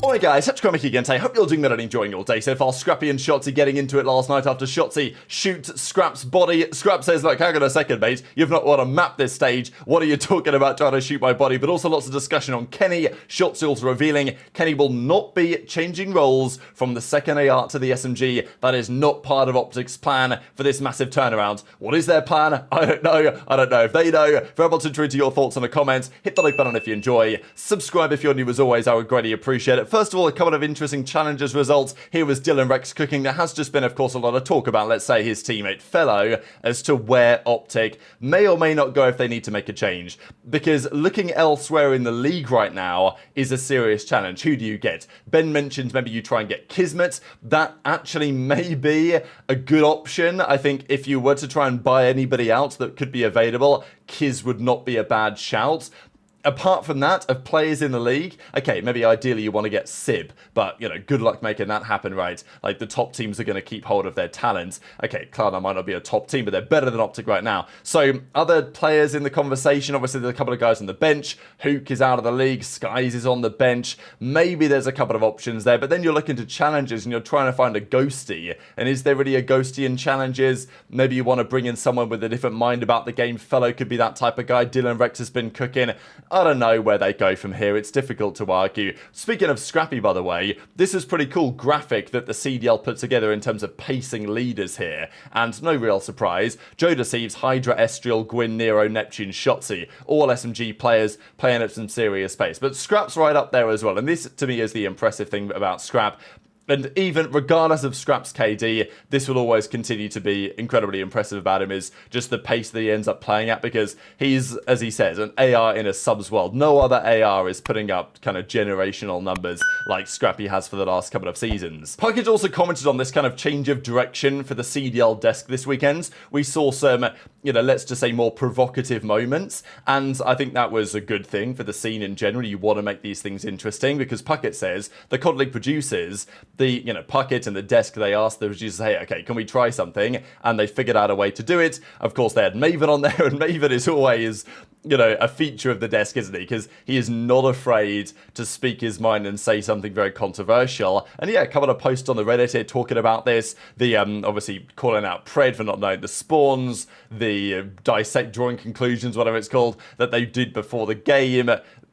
Alright guys, TacticalRab again today. Hope you're doing well and enjoying your day so far. Scrappy and Shotzzy getting into it last night after Shotzzy shoots Scrap's body. Scrap says, look, hang on a second, mate. You've not want to map this stage. What are you talking about trying to shoot my body? But also lots of discussion on KennYY. Shotzzy also revealing KennYY will not be changing roles from the second AR to the SMG. That is not part of OpTic's plan for this massive turnaround. What is their plan? I don't know. I don't know if they know. Very much into your thoughts in the comments. Hit the like button if you enjoy. Subscribe if you're new as always. I would greatly appreciate it. First of all, a couple of interesting challenges results. Here was Dylan Rex cooking. There has just been, of course, a lot of talk about, let's say, his teammate Fellow as to where OpTic may or may not go if they need to make a change. Because looking elsewhere in the league right now is a serious challenge. Who do you get? Ben mentioned maybe you try and get Kismet. That actually may be a good option. I think if you were to try and buy anybody out that could be available, Kiz would not be a bad shout. Apart from that, of players in the league, okay, maybe ideally you want to get Sib, but, you know, good luck making that happen, right? Like, the top teams are going to keep hold of their talents. Okay, Cloud9 might not be a top team, but they're better than OpTic right now. So, other players in the conversation, obviously there's a couple of guys on the bench. Hook is out of the league, Skies is on the bench. Maybe there's a couple of options there, but then you're looking to challenges and you're trying to find a Ghosty. And is there really a Ghosty in challenges? Maybe you want to bring in someone with a different mind about the game. Fellow could be that type of guy. Dylan Rex has been cooking. I don't know where they go from here. It's difficult to argue. Speaking of Scrappy, by the way, this is pretty cool graphic that the CDL put together in terms of pacing leaders here. And no real surprise, JoeDeceives, HyDra, Estriel, Gwinn, Nero, Neptune, Shotzzy, all SMG players playing at some serious pace. But Scrap's right up there as well. And this, to me, is the impressive thing about Scrap. And even regardless of Scrap's KD, this will always continue to be incredibly impressive about him, is just the pace that he ends up playing at, because he's, as he says, an AR in a subs world. No other AR is putting up kind of generational numbers like Scrappy has for the last couple of seasons. Package also commented on this kind of change of direction for the CDL desk this weekend. We saw some, you know, let's just say more provocative moments, and I think that was a good thing for the scene in general. You want to make these things interesting, because Puckett says the COD League producers, Puckett and the desk, they asked the producers, hey, okay, can we try something? And they figured out a way to do it. Of course, they had Maven on there, and Maven is always, you know, a feature of the desk, isn't he? Because he is not afraid to speak his mind and say something very controversial. And yeah, a couple of posts on the Reddit here talking about this. The, obviously calling out Pred for not knowing the spawns, the dissect, drawing conclusions, whatever it's called, that they did before the game.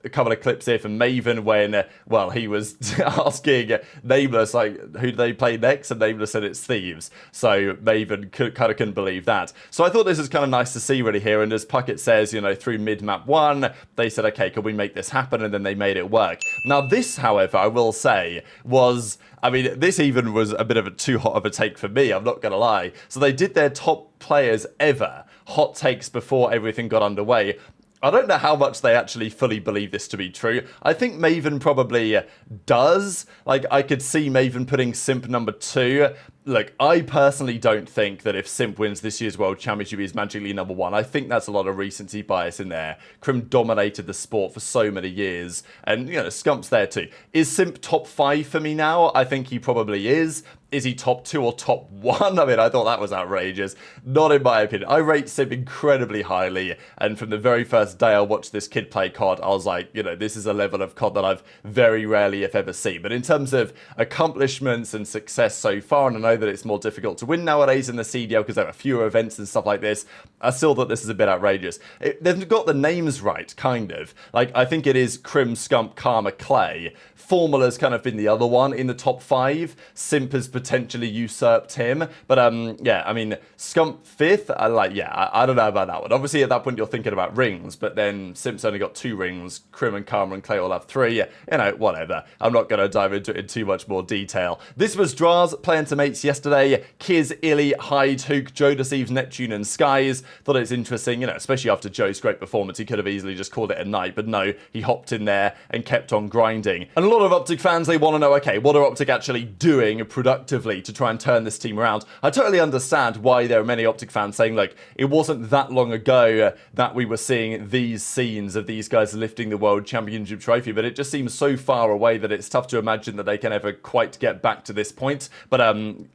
A couple of clips here from Maven when, well, he was asking Nameless, like, who do they play next? And Nameless said it's Thieves. So Maven kind of couldn't believe that. So I thought this was kind of nice to see really here. And as Puckett says, you know, through mid-map 1, they said, okay, can we make this happen? And then they made it work. Now this, however, I will say, was, I mean, this even was a bit of a too hot of a take for me, I'm not going to lie. So they did their top players ever hot takes before everything got underway. I don't know how much they actually fully believe this to be true. I think Maven probably does. Like, I could see Maven putting Simp number 2. Look, I personally don't think that if Simp wins this year's World Championship, he's magically number 1. I think that's a lot of recency bias in there. Kremp dominated the sport for so many years. And, you know, Scump's there too. Is Simp top 5 for me now? I think he probably is. Is he top 2 or top 1? I mean, I thought that was outrageous. Not in my opinion. I rate Simp incredibly highly. And from the very first day I watched this kid play COD, I was like, you know, this is a level of COD that I've very rarely, if ever, seen. But in terms of accomplishments and success so far, and I know that it's more difficult to win nowadays in the CDL because there are fewer events and stuff like this, I still thought this is a bit outrageous. They've got the names right, kind of. Like, I think it is Kremp, Scump, Karma, Clay. Formula's kind of been the other one in the top 5. Simp has potentially usurped him. But, yeah, I mean, Scump 5th, I don't know about that one. Obviously, at that point, you're thinking about rings, but then Simp's only got 2 rings. Kremp and Karma and Clay all have 3. You know, whatever. I'm not going to dive into it in too much more detail. This was Drazah playing to mates yesterday. KennYY, Hyde, Hook, JoeDeceives, Neptune, and Skies. Thought it was interesting, you know, especially after Joe's great performance. He could have easily just called it a night, but no, he hopped in there and kept on grinding. And a lot of OpTic fans, they want to know, okay, what are OpTic actually doing productively to try and turn this team around? I totally understand why there are many OpTic fans saying, like, it wasn't that long ago that we were seeing these scenes of these guys lifting the World Championship trophy, but it just seems so far away that it's tough to imagine that they can ever quite get back to this point. But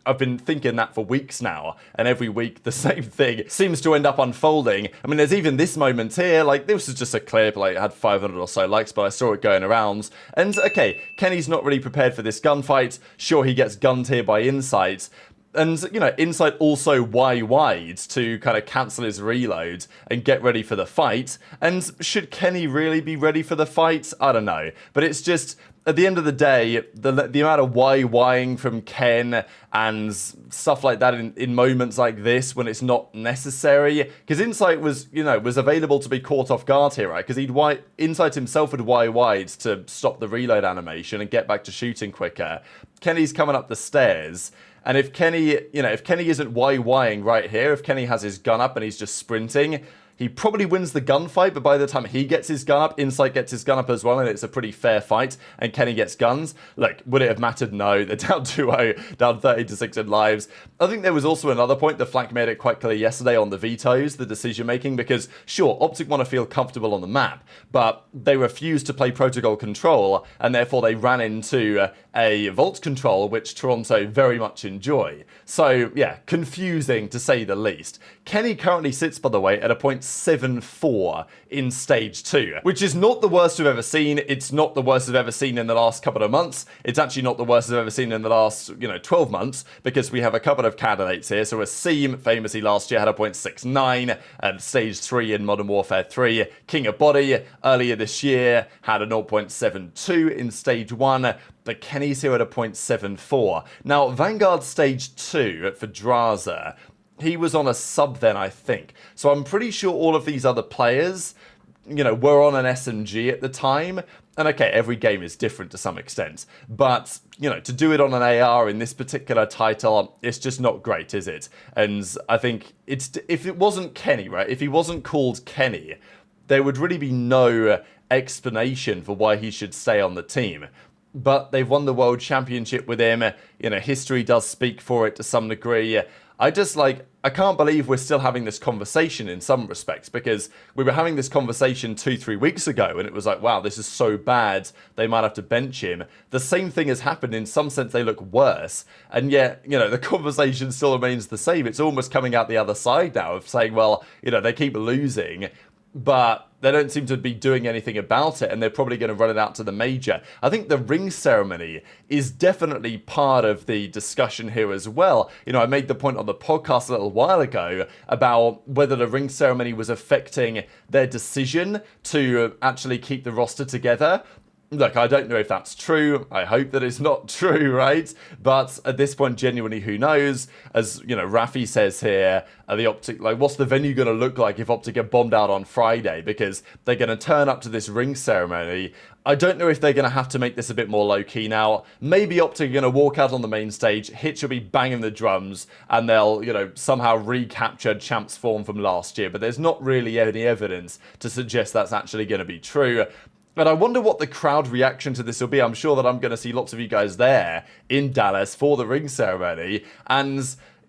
I've been thinking that for weeks now, and every week the same thing seems to end up unfolding. I mean, there's even this moment here, like, this was just a clip, like, it had 500 or so likes, but I saw it going around. And, okay, KennYY's not really prepared for this gunfight. Sure, he gets gunned here by Insight. And, you know, Insight also Y-wide to kind of cancel his reload and get ready for the fight. And should KennYY really be ready for the fight? I don't know. But it's just, at the end of the day, the amount of Y-ing from Ken and stuff like that in moments like this when it's not necessary. Because Insight was, you know, was available to be caught off guard here, right? Because Insight himself would Y-wide to stop the reload animation and get back to shooting quicker. KennYY's coming up the stairs. And if KennYY, you know, if KennYY isn't Y-ing right here, if KennYY has his gun up and he's just sprinting, he probably wins the gunfight, but by the time he gets his gun up, Insight gets his gun up as well, and it's a pretty fair fight, and KennYY gets guns. Look, would it have mattered? No. They're down 2-0, down 30-6 in lives. I think there was also another point. The Flank made it quite clear yesterday on the vetoes, the decision-making, because, sure, OpTic want to feel comfortable on the map, but they refused to play protocol control, and therefore they ran into a vault control, which Toronto very much enjoy. So, yeah, confusing to say the least. KennYY currently sits, by the way, at a 0.74 in Stage 2, which is not the worst we've ever seen. It's not the worst I've ever seen in the last couple of months. It's actually not the worst I've ever seen in the last, 12 months, because we have a couple of candidates here. So Simp, famously last year, had a 0.69 at Stage 3 in Modern Warfare 3. King of Body, earlier this year, had a 0.72 in Stage 1. But KennYY's here at a 0.74. Now, Vanguard Stage 2 for Drazah, he was on a sub then, I think. So I'm pretty sure all of these other players, were on an SMG at the time. And okay, every game is different to some extent. But, to do it on an AR in this particular title, it's just not great, is it? And I think if it wasn't KennYY, right? If he wasn't called KennYY, there would really be no explanation for why he should stay on the team. But they've won the World Championship with him. History does speak for it to some degree. I can't believe we're still having this conversation in some respects, because we were having this conversation 2-3 weeks ago and it was like, wow, this is so bad, they might have to bench him. The same thing has happened. In some sense, they look worse. And yet, the conversation still remains the same. It's almost coming out the other side now of saying, well, they keep losing, but they don't seem to be doing anything about it, and they're probably going to run it out to the major. I think the ring ceremony is definitely part of the discussion here as well. I made the point on the podcast a little while ago about whether the ring ceremony was affecting their decision to actually keep the roster together. Look, I don't know if that's true. I hope that it's not true, right? But at this point, genuinely, who knows? As, Rafi says here, the OpTic, what's the venue going to look like if OpTic get bombed out on Friday? Because they're going to turn up to this ring ceremony. I don't know if they're going to have to make this a bit more low-key now. Maybe OpTic are going to walk out on the main stage, Hitch will be banging the drums, and they'll, somehow recapture Champ's form from last year. But there's not really any evidence to suggest that's actually going to be true. And I wonder what the crowd reaction to this will be. I'm sure that I'm going to see lots of you guys there in Dallas for the ring ceremony. And,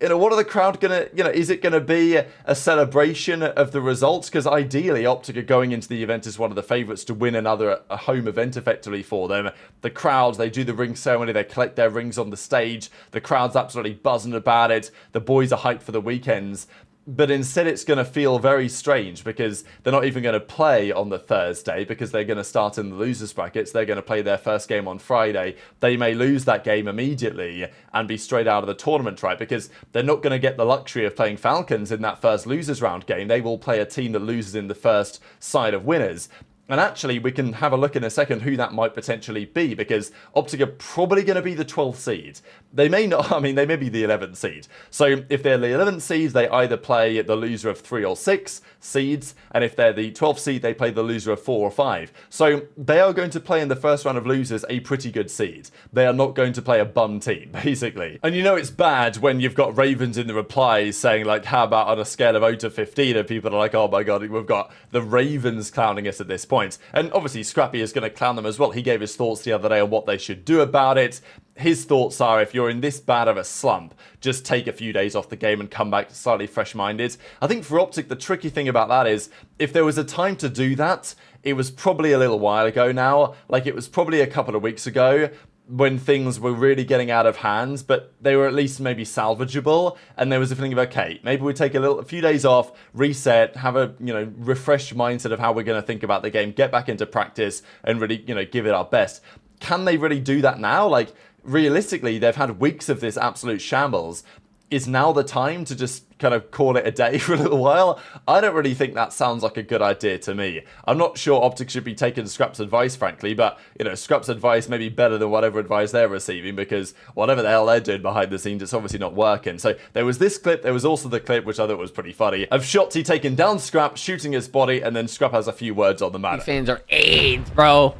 what are the crowd going to, is it going to be a celebration of the results? Because ideally, OpTic are going into the event as one of the favourites to win a home event effectively for them. The crowd, they do the ring ceremony, they collect their rings on the stage. The crowd's absolutely buzzing about it. The boys are hyped for the weekends. But instead it's going to feel very strange, because they're not even going to play on the Thursday, because they're going to start in the losers brackets. They're going to play their first game on Friday. They may lose that game immediately and be straight out of the tournament, right? Because they're not going to get the luxury of playing Falcons in that first losers round game. They will play a team that loses in the first side of winners. And actually, we can have a look in a second who that might potentially be, because OpTic are probably going to be the 12th seed. They may not, they may be the 11th seed. So if they're the 11th seeds, they either play the loser of 3 or 6 seeds, and if they're the 12th seed, they play the loser of 4 or 5. So they are going to play in the first round of losers a pretty good seed. They are not going to play a bum team, basically. And it's bad when you've got Ravens in the replies saying, how about on a scale of 0 to 15, and people are like, oh my god, we've got the Ravens clowning us at this point. And obviously Scrappy is going to clown them as well. He gave his thoughts the other day on what they should do about it. His thoughts are, if you're in this bad of a slump, just take a few days off the game and come back slightly fresh-minded. I think for OpTic, the tricky thing about that is, if there was a time to do that, it was probably a little while ago now. It was probably a couple of weeks ago. when things were really getting out of hand, but they were at least maybe salvageable, and there was a feeling of, okay, maybe we take a few days off, reset, have a, refreshed mindset of how we're going to think about the game, get back into practice, and really, give it our best. Can they really do that now? Like, realistically, they've had weeks of this absolute shambles. Is now the time to just kind of call it a day for a little while? I don't really think that sounds like a good idea to me. I'm not sure OpTic should be taking Scrap's advice, frankly, but, Scrap's advice may be better than whatever advice they're receiving, because whatever the hell they're doing behind the scenes, it's obviously not working. So there was this clip, there was also the clip, which I thought was pretty funny, of Shotzzy taking down Scrap, shooting his body, and then Scrap has a few words on the matter. Fans are AIDS, bro.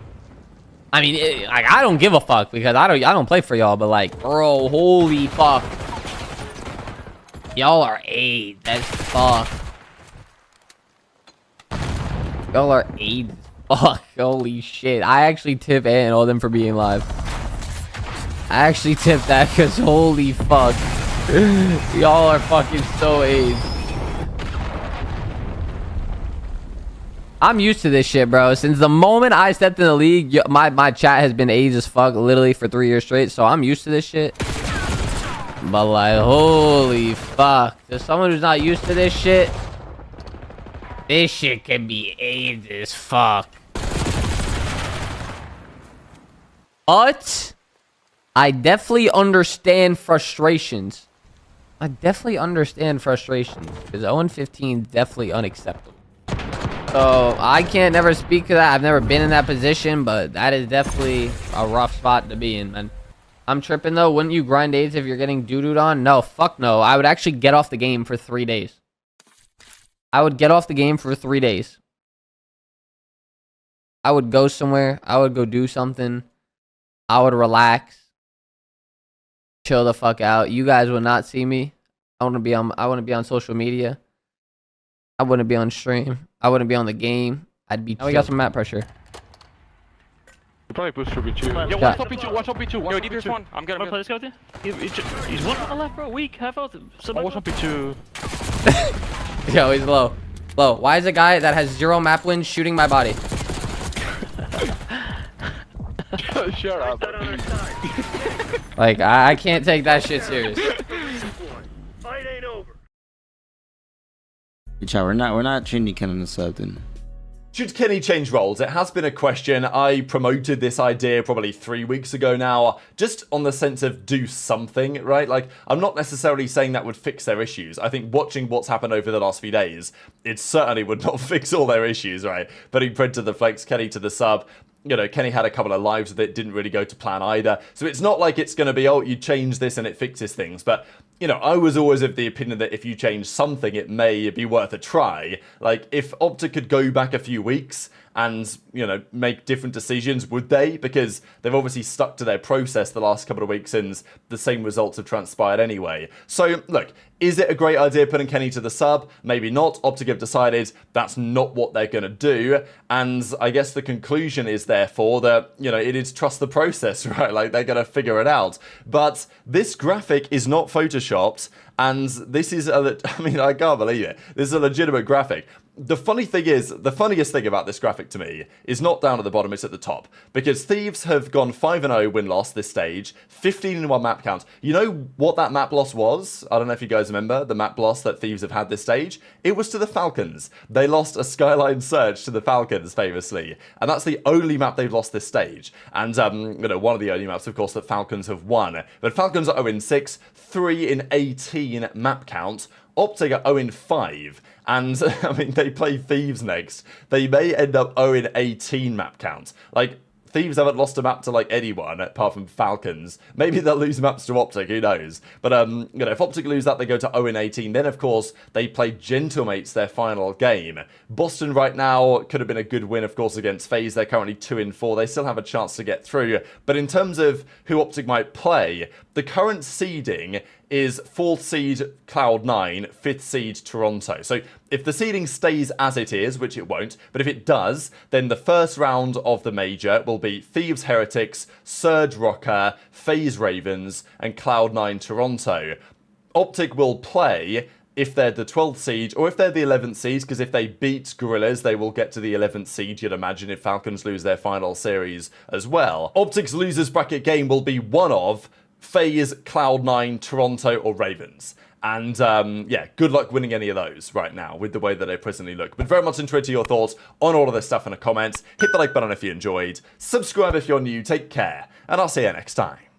I mean, I don't give a fuck, because I don't play for y'all, but like, bro, holy fuck. Y'all are AIDS. That's fuck. Y'all are AIDS. Fuck. Holy shit. I actually tip Ant and all them for being live. I actually tip that because holy fuck. Y'all are fucking so AIDS. I'm used to this shit, bro. Since the moment I stepped in the league, my chat has been AIDS as fuck literally for 3 years straight. So I'm used to this shit. But like, holy fuck. To someone who's not used to this shit can be AIDS as fuck. But I definitely understand frustrations. Because 0-15 is definitely unacceptable. So I can't never speak to that. I've never been in that position, but that is definitely a rough spot to be in, man. I'm tripping though. Wouldn't you grind AIDS if you're getting doo-dooed on? No, fuck no. I would actually get off the game for 3 days. I would get off the game for 3 days. I would go somewhere. I would go do something. I would relax. Chill the fuck out. You guys would not see me. I wouldn't be on social media. I wouldn't be on stream. I wouldn't be on the game. I'd be. Oh, we got some map pressure. Probably push through B2. Yo, watch top B2, watch top B2. Yo, deep is one. I'm gonna let's go there. He's one on the left, bro. Weak, half out. Watch top B2. Yo, he's low. Low. Why is a guy that has 0 map wins shooting my body? Shut up. Like, I can't take that shit serious. Fight ain't over. Chat, we're not changing Ken on the sub then. Should Kenny change roles? It has been a question. I promoted this idea probably 3 weeks ago now, just on the sense of do something, right? Like, I'm not necessarily saying that would fix their issues. I think watching what's happened over the last few days, it certainly would not fix all their issues, right? Putting Pred to the flex, Kenny to the sub. Kenny had a couple of lives that didn't really go to plan either. So it's not like it's going to be, oh, you change this and it fixes things. But, I was always of the opinion that if you change something, it may be worth a try. Like, if OpTic could go back a few weeks and, make different decisions, would they? Because they've obviously stuck to their process the last couple of weeks and the same results have transpired anyway. So, look, is it a great idea putting Kenny to the sub? Maybe not. OpTic have decided that's not what they're going to do. And I guess the conclusion is, therefore, that, it is trust the process, right? Like, they're going to figure it out. But this graphic is not photoshopped. And this is, I can't believe it. This is a legitimate graphic. The funny thing is, the funniest thing about this graphic to me is not down at the bottom, it's at the top. Because Thieves have gone 5-0 win-loss this stage, 15-1 map count. You know what that map loss was? I don't know if you guys remember the map loss that Thieves have had this stage. It was to the Falcons. They lost a Skyline Surge to the Falcons, famously. And that's the only map they've lost this stage. And, one of the only maps, of course, that Falcons have won. But Falcons are 0-6, 3-18 map count. OpTic are 0-5, and they play Thieves next. They may end up 0-18 map count. Like, Thieves haven't lost a map to, like, anyone, apart from Falcons. Maybe they'll lose maps to OpTic, who knows? But, if OpTic lose that, they go to 0-18. Then, of course, they play Gentlemates their final game. Boston right now could have been a good win, of course, against FaZe. They're currently 2-4. They still have a chance to get through. But in terms of who OpTic might play, the current seeding is 4th seed Cloud9, 5th seed Toronto. So if the seeding stays as it is, which it won't, but if it does, then the first round of the major will be Thieves Heretics, Surge Rocker, FaZe Ravens, and Cloud9 Toronto. OpTic will play if they're the 12th seed or if they're the 11th seed, because if they beat Gorillas, they will get to the 11th seed, you'd imagine, if Falcons lose their final series as well. OpTic's losers bracket game will be one of FaZe, Cloud9, Toronto, or Ravens. And yeah, good luck winning any of those right now with the way that they presently look. But very much interested in your thoughts on all of this stuff in the comments. Hit the like button if you enjoyed. Subscribe if you're new. Take care. And I'll see you next time.